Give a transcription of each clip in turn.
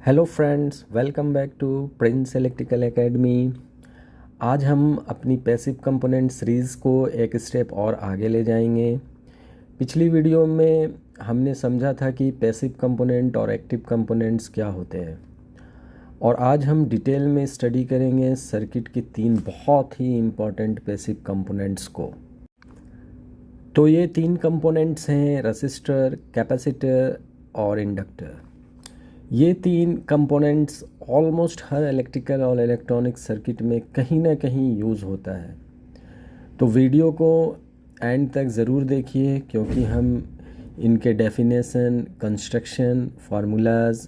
Hello friends, welcome back to Prince Electrical Academy. आज हम अपनी पैसिव कंपोनेंट सीरीज़ को एक स्टेप और आगे ले जाएंगे। पिछली वीडियो में हमने समझा था कि पैसिव कंपोनेंट और एक्टिव कंपोनेंट्स क्या होते हैं, और आज हम डिटेल में स्टडी करेंगे सर्किट की तीन बहुत ही इम्पॉर्टेंट पैसिव कंपोनेंट्स को। तो ये तीन कंपोनेंट्स हैं रेसिस्टर, कैपेसिटर और इंडक्टर। ये तीन कंपोनेंट्स ऑलमोस्ट हर इलेक्ट्रिकल और इलेक्ट्रॉनिक सर्किट में कहीं ना कहीं यूज़ होता है। तो वीडियो को एंड तक ज़रूर देखिए, क्योंकि हम इनके definition, construction, formulas,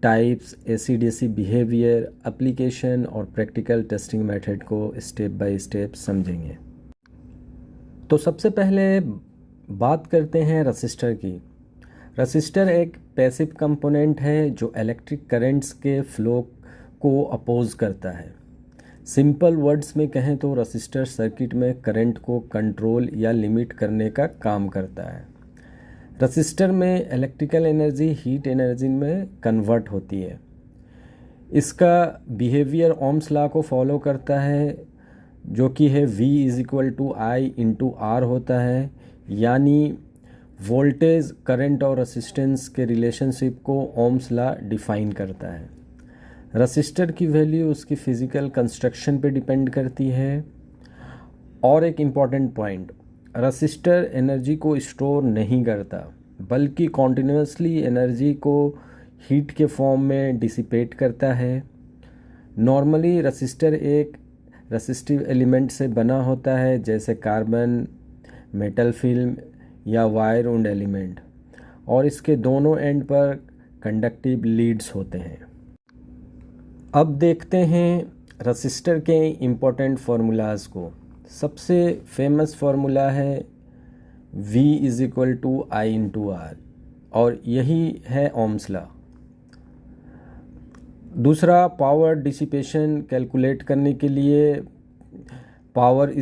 types, AC DC behaviour, application और प्रैक्टिकल टेस्टिंग मेथड को स्टेप बाय स्टेप समझेंगे। तो सबसे पहले बात करते हैं रेसिस्टर की। रेसिस्टर एक पैसिव कंपोनेंट है जो इलेक्ट्रिक करंट्स के फ्लो को अपोज करता है। सिंपल वर्ड्स में कहें तो रेसिस्टर सर्किट में करंट को कंट्रोल या लिमिट करने का काम करता है। रेसिस्टर में इलेक्ट्रिकल एनर्जी हीट एनर्जी में कन्वर्ट होती है। इसका बिहेवियर ओम्स लॉ को फॉलो करता है, जो कि है V = I/R होता है, यानी वोल्टेज, करंट और रेसिस्टेंस के रिलेशनशिप को ओम्स लॉ डिफाइन करता है। रेसिस्टर की वैल्यू उसकी फिज़िकल कंस्ट्रक्शन पे डिपेंड करती है। और एक इम्पॉर्टेंट पॉइंट, रेसिस्टर एनर्जी को स्टोर नहीं करता, बल्कि कॉन्टिन्यूसली एनर्जी को हीट के फॉर्म में डिसिपेट करता है। नॉर्मली रेसिस्टर एक रेसिस्टिव एलिमेंट से बना होता है, जैसे कार्बन, मेटल फिल्म या वायर वुंड एलिमेंट, और इसके दोनों एंड पर कंडक्टिव लीड्स होते हैं। अब देखते हैं रेसिस्टर के इम्पोर्टेंट फार्मूलाज को। सबसे फेमस फार्मूला है V = I/R, और यही है ओम्स लॉ। दूसरा, पावर डिसिपेशन कैलकुलेट करने के लिए पावर =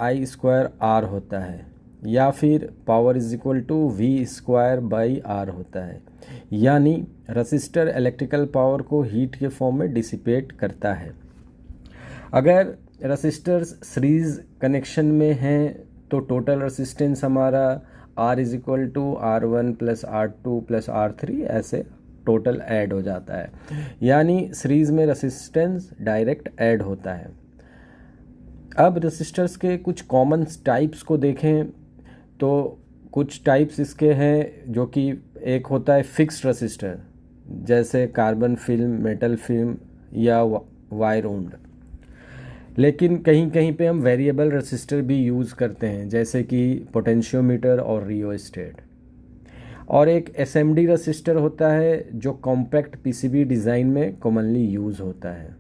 I² R होता है, या फिर पावर V²/R होता है, यानी रेसिस्टर इलेक्ट्रिकल पावर को हीट के फॉर्म में डिसिपेट करता है। अगर रेसिस्टर्स सीरीज कनेक्शन में हैं तो टोटल रेसिस्टेंस हमारा R = R1 + R2 + R3 ऐसे टोटल ऐड हो जाता है, यानी सीरीज में रेसिस्टेंस डायरेक्ट ऐड होता है। अब रेसिस्टर्स के कुछ कॉमन टाइप्स को देखें तो कुछ टाइप्स इसके हैं, जो कि एक होता है फिक्स्ड रेसिस्टर, जैसे कार्बन फिल्म, मेटल फिल्म या वायर वुंड। लेकिन कहीं कहीं पे हम वेरिएबल रेसिस्टर भी यूज़ करते हैं, जैसे कि पोटेंशियोमीटर और रियोस्टेट। और एक एसएमडी रेसिस्टर होता है, जो कॉम्पैक्ट पीसीबी डिज़ाइन में कॉमनली यूज़ होता है।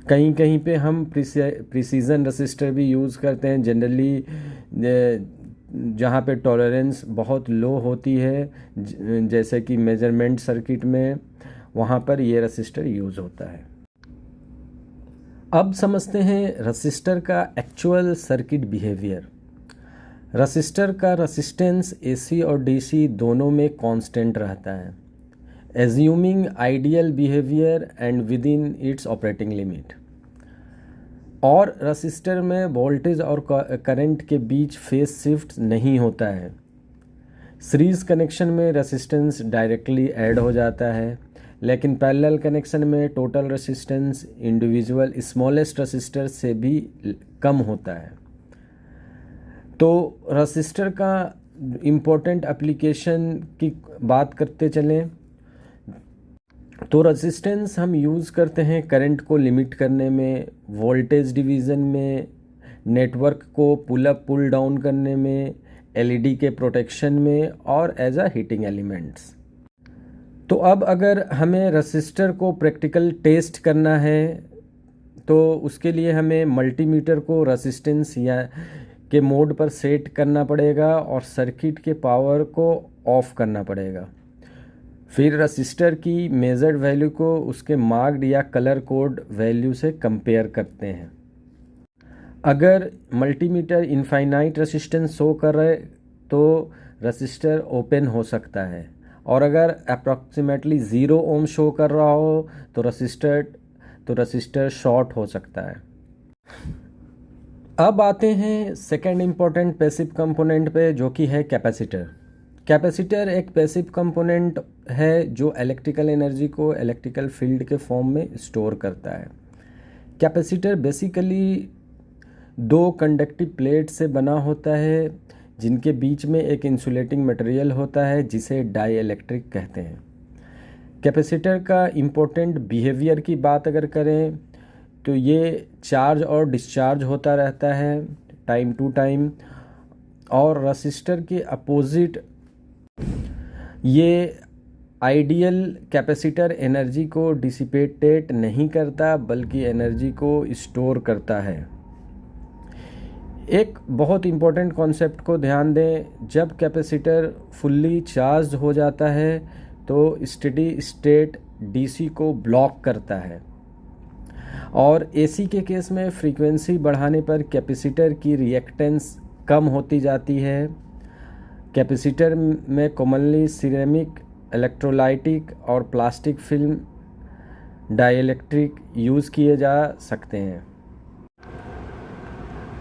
कहीं कहीं पे हम प्रिसीजन रेसिस्टर भी यूज़ करते हैं, जनरली जहाँ पे टॉलरेंस बहुत लो होती है, जैसे कि मेजरमेंट सर्किट में, वहाँ पर ये रेसिस्टर यूज़ होता है। अब समझते हैं रेसिस्टर का एक्चुअल सर्किट बिहेवियर। रेसिस्टर का रेसिस्टेंस एसी और डीसी दोनों में कांस्टेंट रहता है, assuming ideal behaviour and with in its operating limit. और रेसिस्टर में वोल्टेज और करंट के बीच फेज शिफ्ट नहीं होता है। सीरीज कनेक्शन में रेसिस्टेंस डायरेक्टली ऐड हो जाता है, लेकिन पैरेलल कनेक्शन में total resistance individual smallest resistor से भी कम होता है। तो रेसिस्टर का इम्पोर्टेंट एप्लीकेशन की बात करते चलें तो रेजिस्टेंस हम यूज़ करते हैं करंट को लिमिट करने में, वोल्टेज डिवीज़न में, नेटवर्क को पुल अप पुल डाउन करने में, एलईडी के प्रोटेक्शन में, और एज अ हीटिंग एलिमेंट्स। तो अब अगर हमें रेसिस्टर को प्रैक्टिकल टेस्ट करना है तो उसके लिए हमें मल्टीमीटर को रेसिस्टेंस या के मोड पर सेट करना पड़ेगा और सर्किट के पावर को ऑफ करना पड़ेगा। फिर रेसिस्टर की मेजर्ड वैल्यू को उसके मार्क्ड या कलर कोड वैल्यू से कंपेयर करते हैं। अगर मल्टीमीटर इनफाइनाइट रेसिस्टेंस शो कर रहे तो रेसिस्टर ओपन हो सकता है, और अगर अप्रॉक्सीमेटली 0 ओम शो कर रहा हो तो रसिस्टर शॉर्ट हो सकता है। अब आते हैं सेकेंड इम्पोर्टेंट पैसिव कंपोनेंट पे, जो कि है कैपेसिटर। कैपेसिटर एक पैसिव कंपोनेंट है जो इलेक्ट्रिकल एनर्जी को इलेक्ट्रिकल फील्ड के फॉर्म में स्टोर करता है। कैपेसिटर बेसिकली 2 कंडक्टिव प्लेट से बना होता है जिनके बीच में एक इंसुलेटिंग मटेरियल होता है जिसे डाइइलेक्ट्रिक कहते हैं। कैपेसिटर का इम्पोर्टेंट बिहेवियर की बात अगर करें तो ये चार्ज और डिस्चार्ज होता रहता है टाइम टू टाइम, और रसिस्टर के अपोजिट ये आइडियल कैपेसिटर एनर्जी को डिसिपेटेट नहीं करता बल्कि एनर्जी को स्टोर करता है। एक बहुत इम्पोर्टेंट कॉन्सेप्ट को ध्यान दें, जब कैपेसिटर फुल्ली चार्ज हो जाता है तो स्टेडी स्टेट डीसी को ब्लॉक करता है, और एसी के केस में फ्रीक्वेंसी बढ़ाने पर कैपेसिटर की रिएक्टेंस कम होती जाती है। कैपेसिटर में कॉमनली सिरेमिक, इलेक्ट्रोलाइटिक और प्लास्टिक फिल्म डाइइलेक्ट्रिक यूज़ किए जा सकते हैं।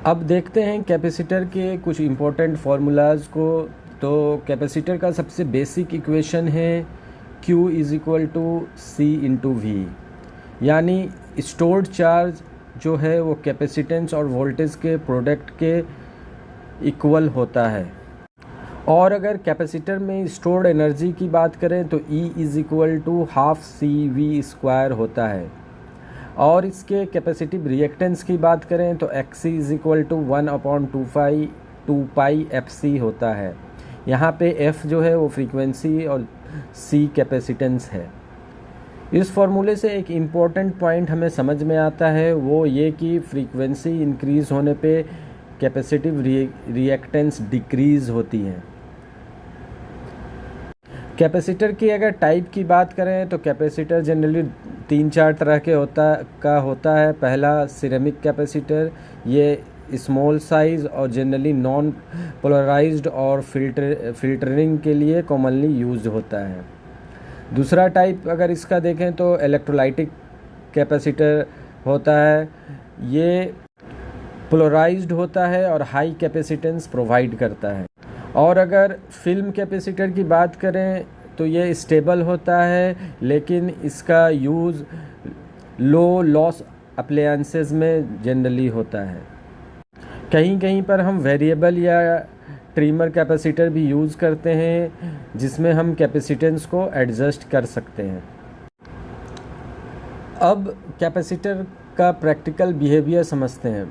अब देखते हैं कैपेसिटर के कुछ इम्पोर्टेंट फार्मूलाज को। तो कैपेसिटर का सबसे बेसिक इक्वेशन है Q = C/V, यानी स्टोर्ड चार्ज जो है वो कैपेसिटेंस और वोल्टेज के प्रोडक्ट के इक्वल होता है। और अगर कैपेसिटर में स्टोर्ड एनर्जी की बात करें तो E = 12CV² होता है। और इसके कैपेसिटिव रिएक्टेंस की बात करें तो XC = 1/2πfc होता है। यहाँ पे F जो है वो फ्रीक्वेंसी और C कैपेसिटेंस है। इस फॉर्मूले से एक इम्पॉर्टेंट पॉइंट हमें समझ में आता है, वो ये कि फ्रीक्वेंसी इंक्रीज़ होने पे कैपेसिटिव रिएक्टेंस डिक्रीज़ होती है। कैपेसिटर की अगर टाइप की बात करें तो कैपेसिटर जनरली 3-4 तरह के होता है। पहला सिरेमिक कैपेसिटर, ये स्मॉल साइज़ और जनरली नॉन पोलराइज्ड और फिल्टरिंग के लिए कॉमनली यूज होता है। दूसरा टाइप अगर इसका देखें तो इलेक्ट्रोलाइटिक कैपेसिटर होता है, ये पोलराइज्ड होता है और हाई कैपेसिटेंस प्रोवाइड करता है। और अगर फिल्म कैपेसिटर की बात करें तो ये स्टेबल होता है, लेकिन इसका यूज़ लो लॉस अप्लायंसेस में जनरली होता है। कहीं कहीं पर हम वेरिएबल या ट्रिमर कैपेसिटर भी यूज़ करते हैं जिसमें हम कैपेसिटेंस को एडजस्ट कर सकते हैं। अब कैपेसिटर का प्रैक्टिकल बिहेवियर समझते हैं।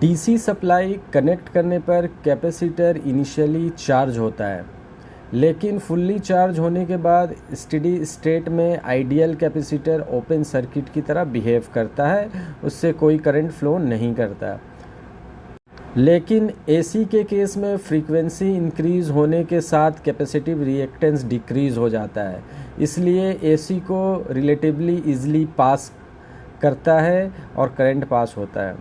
डीसी सप्लाई कनेक्ट करने पर कैपेसिटर इनिशियली चार्ज होता है, लेकिन फुल्ली चार्ज होने के बाद स्टेडी स्टेट में आइडियल कैपेसिटर ओपन सर्किट की तरह बिहेव करता है, उससे कोई करंट फ्लो नहीं करता। लेकिन एसी के केस में फ्रीक्वेंसी इंक्रीज़ होने के साथ कैपेसिटिव रिएक्टेंस डिक्रीज़ हो जाता है, इसलिए एसी को रिलेटिवली इजीली पास करता है और करंट पास होता है।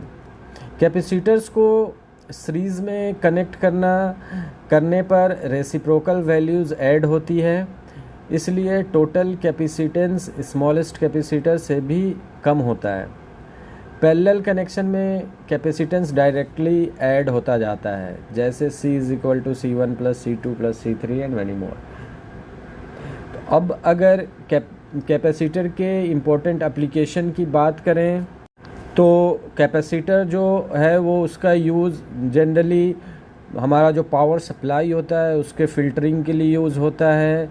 कैपेसिटर्स को सीरीज़ में कनेक्ट करने पर रेसिप्रोकल वैल्यूज़ ऐड होती है, इसलिए टोटल कैपेसिटेंस स्मॉलेस्ट कैपेसिटर से भी कम होता है। पैरेलल कनेक्शन में कैपेसिटेंस डायरेक्टली ऐड होता जाता है, जैसे C = C1 + C2 + C3 and many more. अब अगर कैपेसिटर के इम्पोर्टेंट एप्लीकेशन की बात करें तो कैपेसिटर जो है वो उसका यूज़ जनरली हमारा जो पावर सप्लाई होता है उसके फ़िल्टरिंग के लिए यूज़ होता है,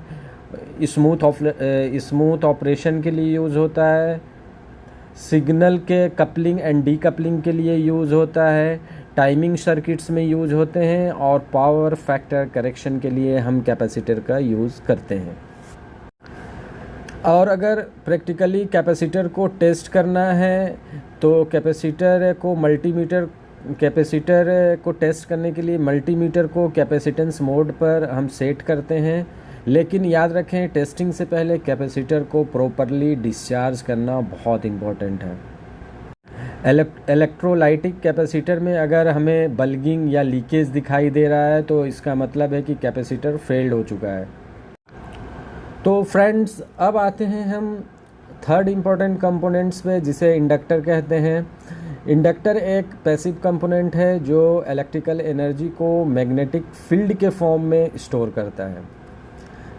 स्मूथ ऑपरेशन के लिए यूज़ होता है, सिग्नल के कपलिंग एंड डीकपलिंग के लिए यूज़ होता है, टाइमिंग सर्किट्स में यूज़ होते हैं, और पावर फैक्टर करेक्शन के लिए हम कैपेसिटर का यूज़ करते हैं। और अगर प्रैक्टिकली कैपेसिटर को टेस्ट करना है तो कैपेसिटर को टेस्ट करने के लिए मल्टीमीटर को कैपेसिटेंस मोड पर हम सेट करते हैं, लेकिन याद रखें टेस्टिंग से पहले कैपेसिटर को प्रॉपरली डिस्चार्ज करना बहुत इम्पोर्टेंट है। इलेक्ट्रोलाइटिक कैपेसिटर में अगर हमें बल्गिंग या लीकेज दिखाई दे रहा है तो इसका मतलब है कि कैपेसिटर फेल्ड हो चुका है। तो फ्रेंड्स, अब आते हैं हम थर्ड इम्पॉर्टेंट कंपोनेंट्स पे, जिसे इंडक्टर कहते हैं। इंडक्टर एक पैसिव कंपोनेंट है जो इलेक्ट्रिकल एनर्जी को मैग्नेटिक फील्ड के फॉर्म में स्टोर करता है।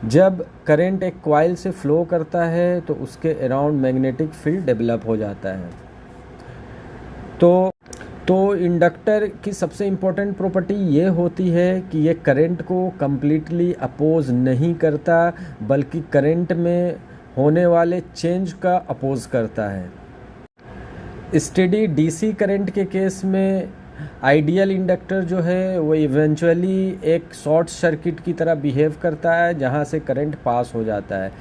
जब करंट एक कॉइल से फ्लो करता है तो उसके अराउंड मैग्नेटिक फील्ड डेवलप हो जाता है। तो इंडक्टर की सबसे इम्पोर्टेंट प्रॉपर्टी ये होती है कि ये करंट को कम्प्लीटली अपोज नहीं करता, बल्कि करंट में होने वाले चेंज का अपोज करता है। स्टेडी डीसी करंट के केस में आइडियल इंडक्टर जो है वो इवेंचुअली एक शॉर्ट सर्किट की तरह बिहेव करता है, जहाँ से करंट पास हो जाता है।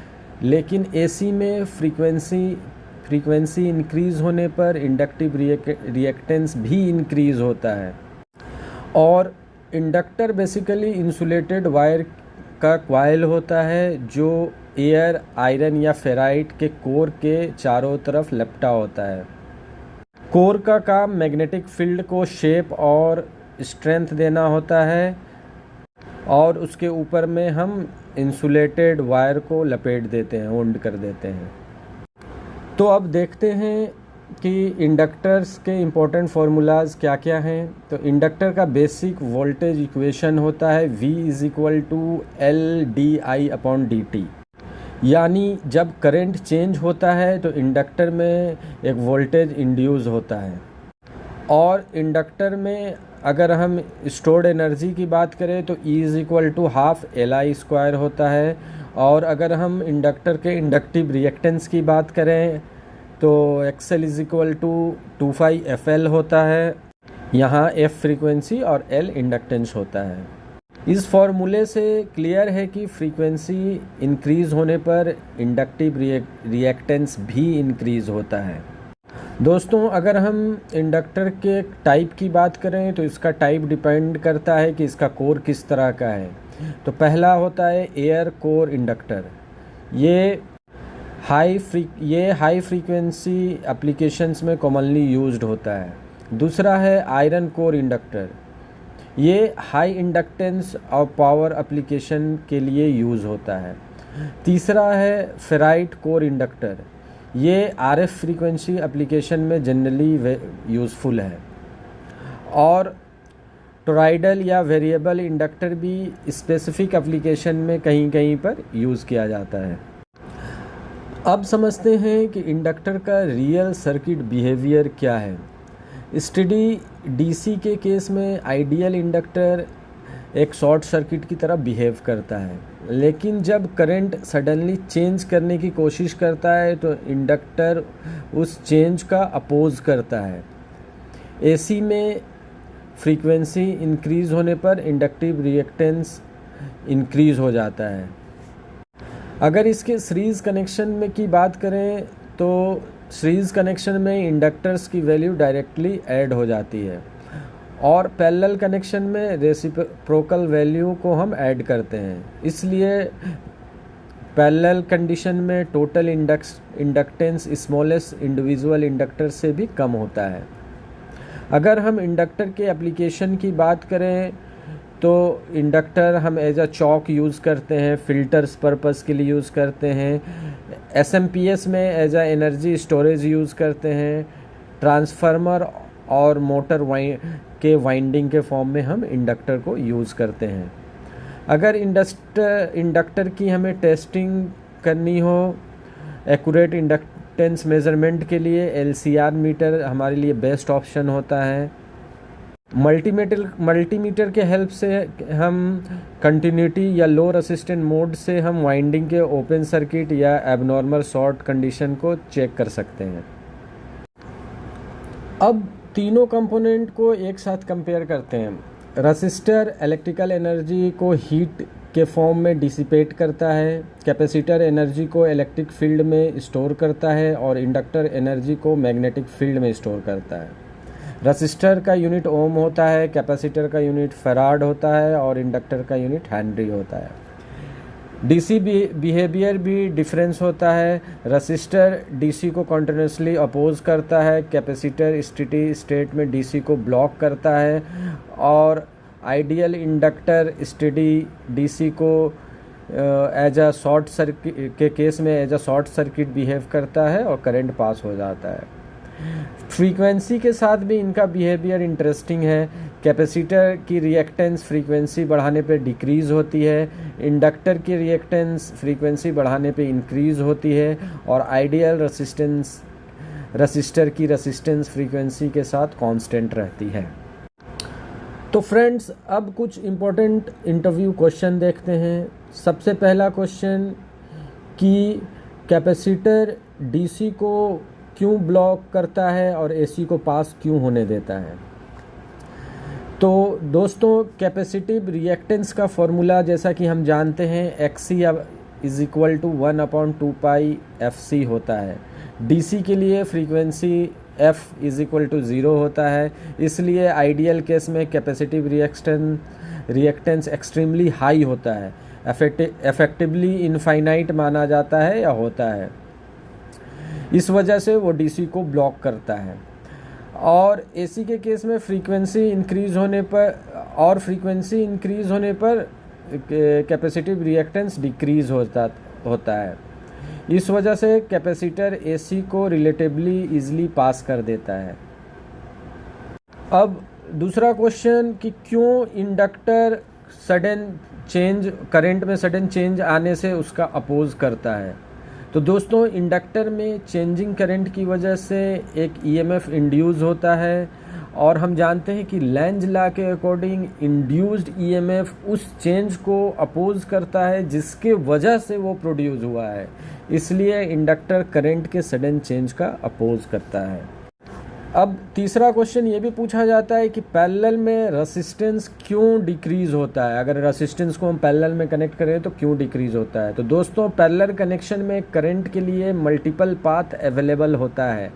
लेकिन एसी में फ्रीक्वेंसी इंक्रीज़ होने पर इंडक्टिव रिएक्टेंस भी इंक्रीज़ होता है। और इंडक्टर बेसिकली इंसुलेटेड वायर का कॉइल होता है जो एयर, आयरन या फेराइट के कोर के चारों तरफ लपटा होता है। कोर का काम मैग्नेटिक फील्ड को शेप और स्ट्रेंथ देना होता है, और उसके ऊपर में हम इंसुलेटेड वायर को लपेट देते हैं, वाउंड कर देते हैं। तो अब देखते हैं कि इंडक्टर्स के इम्पोर्टेंट फार्मूलाज क्या क्या हैं। तो इंडक्टर का बेसिक वोल्टेज इक्वेशन होता है V = LdI/dt। यानी जब करंट चेंज होता है तो इंडक्टर में एक वोल्टेज इंड्यूस होता है। और इंडक्टर में अगर हम स्टोर्ड एनर्जी की बात करें तो E = ½ Li² होता है। और अगर हम इंडक्टर के इंडक्टिव रिएक्टेंस की बात करें तो XL = 2πfL होता है। यहाँ F फ्रीक्वेंसी और L इंडक्टेंस होता है। इस फॉर्मूले से क्लियर है कि फ्रीक्वेंसी इंक्रीज़ होने पर इंडक्टिव रिएक्टेंस भी इंक्रीज़ होता है। दोस्तों, अगर हम इंडक्टर के टाइप की बात करें तो इसका टाइप डिपेंड करता है कि इसका कोर किस तरह का है। तो पहला होता है एयर कोर इंडक्टर। ये हाई फ्रीक्वेंसी एप्लीकेशंस में कॉमनली यूज्ड होता है। दूसरा है आयरन कोर इंडक्टर। ये हाई इंडक्टेंस और पावर एप्लीकेशन के लिए यूज़ होता है। तीसरा है फेराइट कोर इंडक्टर। ये RF फ्रीक्वेंसी एप्लीकेशन में जनरली यूज़फुल है। और टोरॉइडल या वेरिएबल इंडक्टर भी स्पेसिफिक एप्लीकेशन में कहीं कहीं पर यूज़ किया जाता है। अब समझते हैं कि इंडक्टर का रियल सर्किट बिहेवियर क्या है। स्टेडी डीसी के केस में आइडियल इंडक्टर एक शॉर्ट सर्किट की तरह बिहेव करता है, लेकिन जब करंट सडनली चेंज करने की कोशिश करता है तो इंडक्टर उस चेंज का अपोज करता है। एसी में फ्रीक्वेंसी इंक्रीज़ होने पर इंडक्टिव रिएक्टेंस इंक्रीज़ हो जाता है। अगर इसके सीरीज़ कनेक्शन में की बात करें तो सीरीज़ कनेक्शन में इंडक्टर्स की वैल्यू डायरेक्टली ऐड हो जाती है, और पैरेलल कनेक्शन में रेसिप्रोकल वैल्यू को हम ऐड करते हैं। इसलिए पैरेलल कंडीशन में total inductance smallest individual inductor से भी कम होता है। अगर हम इंडक्टर के एप्लीकेशन की बात करें तो इंडक्टर हम एज अ चॉक यूज़ करते हैं, फिल्टर्स पर्पस के लिए यूज़ करते हैं, SMPS में as a energy storage use करते हैं, ट्रांसफार्मर और मोटर के वाइंडिंग के फॉर्म में हम इंडक्टर को यूज़ करते हैं। अगर इंडक्टर की हमें टेस्टिंग करनी हो एक्यूरेट इंडक्टेंस मेज़रमेंट के लिए, LCR मीटर हमारे लिए बेस्ट ऑप्शन होता है। मल्टीमीटर के हेल्प से हम कंटिन्यूटी या लो रेसिस्टेंट मोड से हम वाइंडिंग के ओपन सर्किट या एबनॉर्मल शॉर्ट कंडीशन को चेक कर सकते हैं। अब तीनों कंपोनेंट को एक साथ कंपेयर करते हैं। रेसिस्टर इलेक्ट्रिकल एनर्जी को हीट के फॉर्म में डिसिपेट करता है, कैपेसिटर एनर्जी को इलेक्ट्रिक फील्ड में स्टोर करता है, और इंडक्टर एनर्जी को मैग्नेटिक फील्ड में स्टोर करता है। रेसिस्टर का यूनिट ओम होता है, कैपेसिटर का यूनिट फैराड होता है, और इंडक्टर का यूनिट हेनरी होता है। डीसी बिहेवियर भी डिफरेंस होता है। रेसिस्टर डीसी को कंटिन्यूसली अपोज करता है, कैपेसिटर स्टेडी स्टेट में डीसी को ब्लॉक करता है, और आइडियल इंडक्टर स्टेडी डीसी को एज अ शॉर्ट सर्किट के केस में as a short circuit behave करता है और करंट पास हो जाता है। फ्रीक्वेंसी के साथ भी इनका बिहेवियर इंटरेस्टिंग है। कैपेसिटर की रिएक्टेंस फ्रीक्वेंसी बढ़ाने पे डिक्रीज़ होती है, इंडक्टर की रिएक्टेंस फ्रीक्वेंसी बढ़ाने पे इंक्रीज़ होती है, और आइडियल रसिस्टर की रेसिस्टेंस फ्रीक्वेंसी के साथ कांस्टेंट रहती है। तो फ्रेंड्स, अब कुछ इम्पोर्टेंट इंटरव्यू क्वेश्चन देखते हैं। सबसे पहला क्वेश्चन कि कैपेसिटर डीसी को क्यों ब्लॉक करता है और एसी को पास क्यों होने देता है। तो दोस्तों, कैपेसिटिव रिएक्टेंस का फॉर्मूला जैसा कि हम जानते हैं XC is equal to 1/2πfc होता है। डीसी के लिए frequency F is equal to 0 होता है, इसलिए आइडियल केस में कैपेसिटिव रिएक्टेंस एक्सट्रीमली हाई होता है, इफेक्टिवली इनफाइनाइट माना जाता है या होता है। इस वजह से वो डीसी को ब्लॉक करता है। और एसी के केस में फ्रीक्वेंसी इंक्रीज़ होने पर कैपेसिटिव रिएक्टेंस डिक्रीज़ होता है। इस वजह से कैपेसिटर एसी को रिलेटिवली इजीली पास कर देता है। अब दूसरा क्वेश्चन कि क्यों इंडक्टर करंट में सडन चेंज आने से उसका अपोज करता है। तो दोस्तों, इंडक्टर में चेंजिंग करंट की वजह से एक ईएमएफ इंड्यूस होता है, और हम जानते हैं कि लेंज लॉ के अकॉर्डिंग इंड्यूस्ड ईएमएफ उस चेंज को अपोज करता है जिसके वजह से वो प्रोड्यूस हुआ है। इसलिए इंडक्टर करंट के सडन चेंज का अपोज करता है। अब तीसरा क्वेश्चन ये भी पूछा जाता है कि पैरेलल में रेसिस्टेंस क्यों डिक्रीज़ होता है। अगर रेसिस्टेंस को हम पैरेलल में कनेक्ट करें तो क्यों डिक्रीज़ होता है। तो दोस्तों, पैरेलल कनेक्शन में करंट के लिए मल्टीपल पाथ अवेलेबल होता है।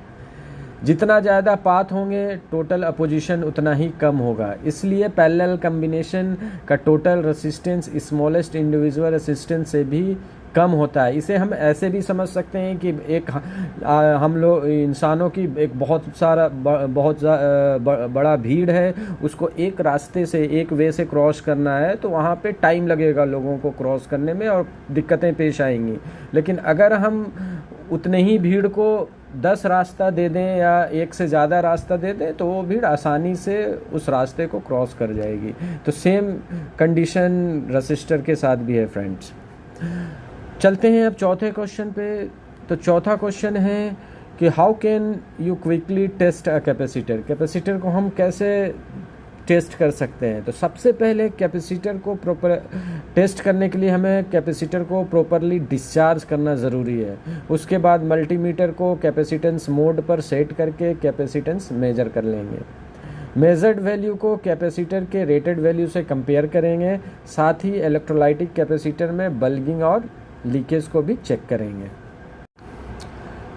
जितना ज़्यादा पाथ होंगे टोटल अपोजिशन उतना ही कम होगा, इसलिए पैरेलल कम्बिनेशन का total resistance smallest individual resistance से भी कम होता है। इसे हम ऐसे भी समझ सकते हैं कि हम लोग इंसानों की एक बहुत बड़ा भीड़ है, उसको एक रास्ते से एक वे से क्रॉस करना है, तो वहाँ पे टाइम लगेगा लोगों को क्रॉस करने में और दिक्कतें पेश आएंगी। लेकिन अगर हम उतने ही भीड़ को 10 रास्ता दे दें या एक से ज़्यादा रास्ता दे दें तो वो भीड़ आसानी से उस रास्ते को क्रॉस कर जाएगी। तो सेम कंडीशन रेसिस्टर के साथ भी है फ्रेंड्स। चलते हैं अब चौथे क्वेश्चन पे। तो चौथा क्वेश्चन है कि how can you quickly test a capacitor. Capacitor को हम कैसे टेस्ट कर सकते हैं। तो सबसे पहले कैपेसिटर को प्रॉपर टेस्ट करने के लिए हमें कैपेसिटर को प्रॉपरली डिस्चार्ज करना ज़रूरी है। उसके बाद मल्टीमीटर को कैपेसिटेंस मोड पर सेट करके कैपेसिटेंस मेजर कर लेंगे। मेजर्ड वैल्यू को कैपेसिटर के रेटेड वैल्यू से कंपेयर करेंगे। साथ ही इलेक्ट्रोलाइटिक कैपेसिटर में बल्गिंग और लीकेज को भी चेक करेंगे।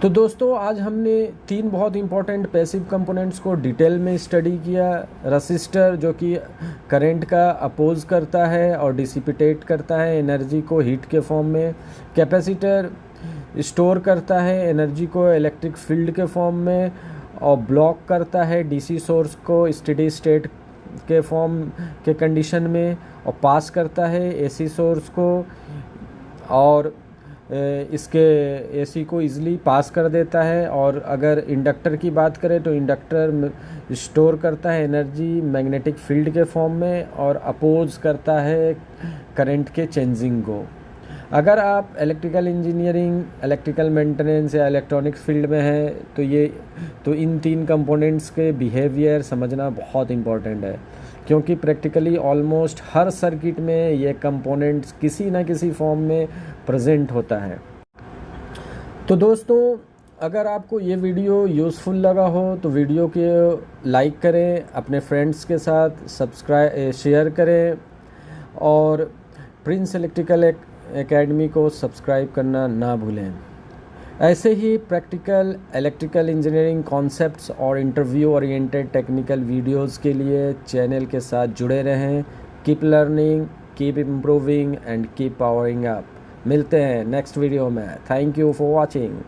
तो दोस्तों, आज हमने 3 बहुत इंपॉर्टेंट पैसिव कंपोनेंट्स को डिटेल में स्टडी किया। रेसिस्टर जो कि करंट का अपोज करता है और डिसिपिटेट करता है एनर्जी को हीट के फॉर्म में। कैपेसिटर स्टोर करता है एनर्जी को इलेक्ट्रिक फील्ड के फॉर्म में और ब्लॉक करता है डीसी सोर्स को स्टेडी स्टेट के फॉर्म के कंडीशन में और पास करता है एसी सोर्स को और इसके एसी को इजीली पास कर देता है। और अगर इंडक्टर की बात करें तो इंडक्टर स्टोर करता है एनर्जी मैग्नेटिक फील्ड के फॉर्म में और अपोज करता है करंट के चेंजिंग को। अगर आप इलेक्ट्रिकल इंजीनियरिंग, इलेक्ट्रिकल मेंटेनेंस या इलेक्ट्रॉनिक्स फील्ड में हैं तो इन 3 कंपोनेंट्स के बिहेवियर समझना बहुत इम्पॉर्टेंट है, क्योंकि प्रैक्टिकली ऑलमोस्ट हर सर्किट में ये कंपोनेंट्स किसी ना किसी फॉर्म में प्रेजेंट होता है। तो दोस्तों, अगर आपको ये वीडियो यूज़फुल लगा हो तो वीडियो के लाइक करें, अपने फ्रेंड्स के साथ शेयर करें और प्रिंस इलेक्ट्रिकल एकेडमी को सब्सक्राइब करना ना भूलें। ऐसे ही प्रैक्टिकल इलेक्ट्रिकल इंजीनियरिंग कॉन्सेप्ट्स और इंटरव्यू ओरिएंटेड टेक्निकल वीडियोस के लिए चैनल के साथ जुड़े रहें। Keep learning, keep improving and keep powering up. मिलते हैं नेक्स्ट वीडियो में। Thank you for watching.